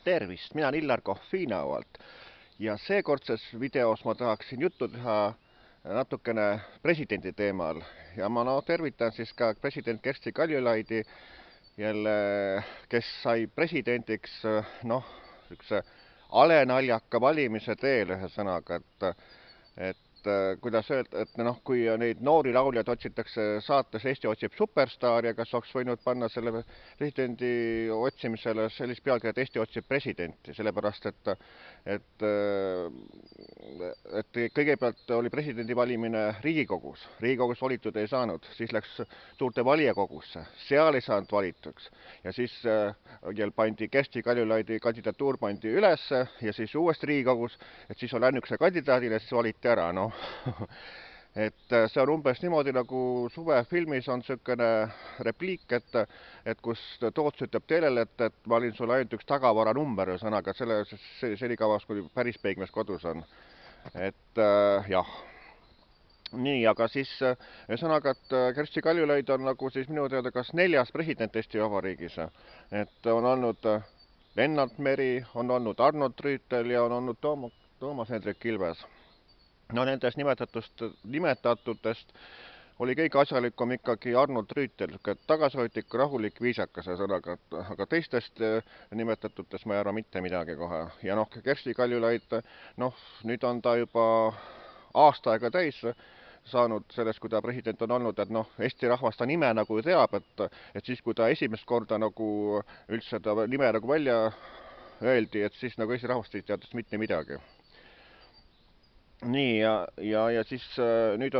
Tervist, mina olen Illar Kohviinaualt ja seekordses videos ma tahaksin juttu teha natukene presidendi teemal ja ma tervitan siis ka president Kersti Kaljulaidi jälle, kes sai presidendiks üks alenaljaka valimise teel ühesõnaga, et kuidas öelda, et kui neid noori lauljad otsitakse saates Eesti otsib superstaari, ja kas oleks võinud panna selle presidendi otsimisele sellist pealkirja, et Eesti otsib presidenti, sellepärast et kõigepealt oli presidendi valimine Riigikogus valitud ei saanud, siis läks suurte valijakogusse, seal ei saanud valituks ja siis pandi Kersti Kaljulaidi kandidatuur pandi üles ja siis uuesti Riigikogus, et siis oli ainukese kandidaadile, siis valiti ära, et see on umbes niimoodi, nagu suvefilmis on niisugune repliik, et kus Toots ütleb teelele, et ma olin sulle ainult üks tagavaranumber, ühesõnaga, senikavas, kui päris peigmees kodus on. Et jah. Nii, aga siis ühesõnaga, et Kersti Kaljulaid on nagu siis minu teada kas 4. president Eesti Vabariigis. Et on olnud Lennart Meri, on olnud Arnold Rüütel ja on olnud Toomas Hendrik Ilves. Nendest nimetatutest oli kõige asjalikum ikkagi Arnold Rüütel, tagasihoidlik, rahulik, viisakas, aga teistest nimetatutest ma ei arva mitte midagi kohe. Ja Kersti Kaljulaid, nüüd on ta juba aasta aega täis saanud sellest, kui ta president on olnud, et Eesti rahvas ta nime nagu teab, et siis, kui ta esimest korda nagu üldse ta nime nagu välja öeldi, et siis nagu Eesti rahvast ei teadnud mitte midagi. Nii, ja siis nüüd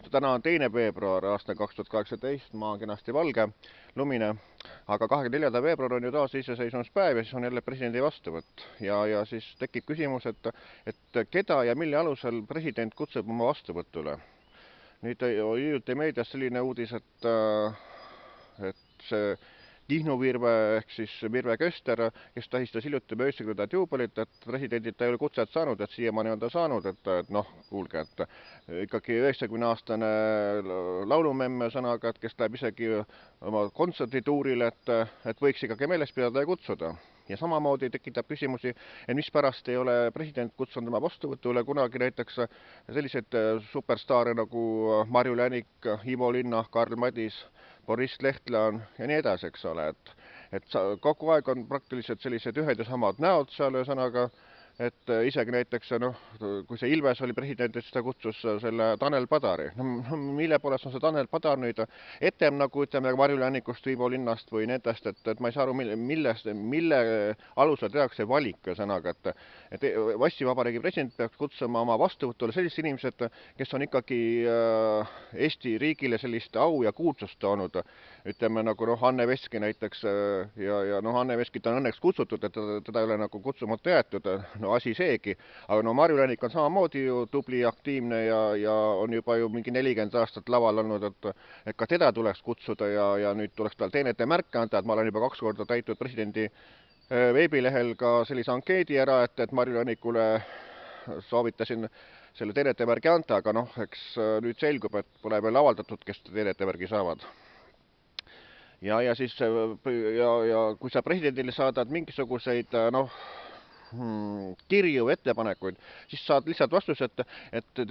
täna on 2. veebruar aastal 2018, maa on kenasti valge, lumine, aga 24. veebruar on ju taas iseseisvumispäev ja siis on jälle presidendi vastuvõtt. Ja siis tekib küsimus, et keda ja mille alusel president kutsub oma vastuvõtule. Nüüd hiljuti meedias selline uudis, et see Kihnu Virve ehk siis Virve Köster, kes tähistas hiljuti 90. juubelit, et presidendilt ta ei ole kutset saanud, et siiamaani on ta saanud, et kuulge, et ikkagi 90-aastane laulumemme sõnaga, et kes läheb isegi oma kontserdituurile, et võiks ikkagi meeles pidada ja kutsuda. Ja samamoodi tekitab küsimusi, et mispärast ei ole president kutsunud oma vastuvõtule kunagi näiteks selliseid superstaare nagu Marju Länik, Ivo Linna, Karl Madis, Boris Lehtlaan ja nii edasi, eks ole, et kogu aeg on praktiliselt sellised ühed ja samad näod seal ühesõnaga, et isegi näiteks, kui see Ilves oli president, siis ta kutsus selle Tanel Padari. Mille poolest on see Tanel Padar nüüd etem nagu ütleme Marju Lännikust, Ivo Linnast või nendest, et ma ei saa aru, mille alusel tehakse valik, ühesõnaga, et Eesti Vabariigi president peaks kutsuma oma vastuvõtule sellised inimesed, kes on ikkagi Eesti riigile sellist au ja kuulsust toonud, ütleme nagu Anne Veski näiteks ja Anne Veskit on õnneks kutsutud, et teda ei ole nagu kutsumata jäetud, asi seegi, aga Marju Länik on samamoodi ju tubli, aktiivne ja on juba ju mingi 40 aastat laval olnud, et ka teda tuleks kutsuda ja nüüd tuleks tal teenete märke anda, et ma olen juba 2 korda täitnud presidendi veebilehel ka sellise ankeedi ära, et Marju Länikule soovitasin selle teenete märgi anda, aga eks nüüd selgub, et pole veel avaldatud, kes teenete märgi saavad. Ja siis kui sa presidendile saadad mingisuguseid kirju ettepanekuid, siis saad lihtsalt vastus, et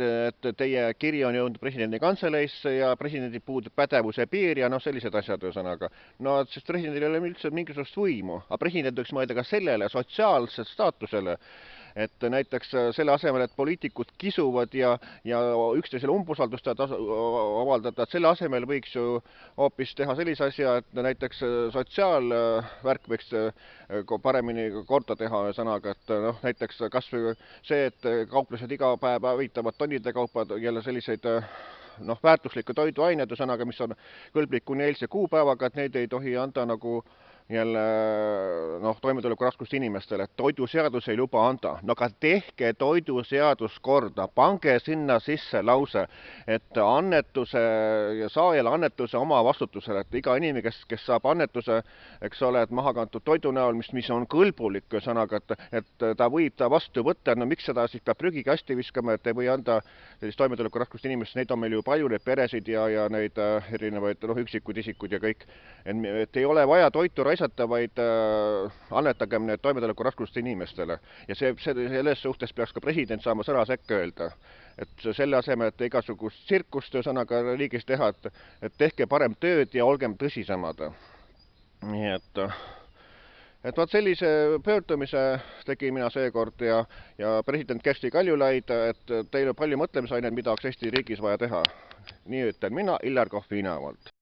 teie kiri on jõudnud presidendi kantseleisse ja presidendi puudub pädevuse piir ja sellised asjad ühesõnaga. Sest presidendil ei ole üldse mingisugust võimu, aga president võiks mõelda ka sellele sotsiaalsele staatusele, et näiteks selle asemel, et poliitikud kisuvad ja üksteisele umbusaldust avaldada, et selle asemel võiks ju hoopis teha sellise asja, et näiteks sotsiaalvärk võiks paremini korda teha sõnaga, et näiteks kas või see, et kauplused iga päev hävitavad tonnide kaupa jälle selliseid väärtuslikke toiduaineid, sõnaga, mis on kõlblik kuni eilse kuupäevaga, et neid ei tohi anda nagu jälle toimetuleku raskust inimestele, et toiduseadus ei luba anda. Aga tehke toiduseadus korda, pange sinna sisse lause, et annetuse ja saajale annetuse oma vastutusele, et iga inimene, kes saab annetuse, eks ole, et maha kantud toidu näol, mis on kõlbulik, sõnaga, et ta võib ta vastu võtta, miks seda siis peab prügikasti viskama, et ei või anda sellist toimetuleku raskust inimest, neid on meil ju palju, neid peresid ja neid erinevaid üksikuid isikuid ja kõik, et ei ole vaja toitu raisata, vaid annetagem need toimetulekuraskuste inimestele. Ja selles suhtes peaks ka president saama sõna sekka öelda. Et selle asemel, et igasugust tsirkust sõnaga riigis teha, et tehke parem tööd ja olgem tõsisemad. Nii et vaat sellise pöördumise tegin mina seekord ja president Kersti Kaljulaid, et teil on palju mõtlemisaineid, mida oleks Eesti riigis vaja teha. Nii ütlen mina, Illar Kohv Viinamaalt.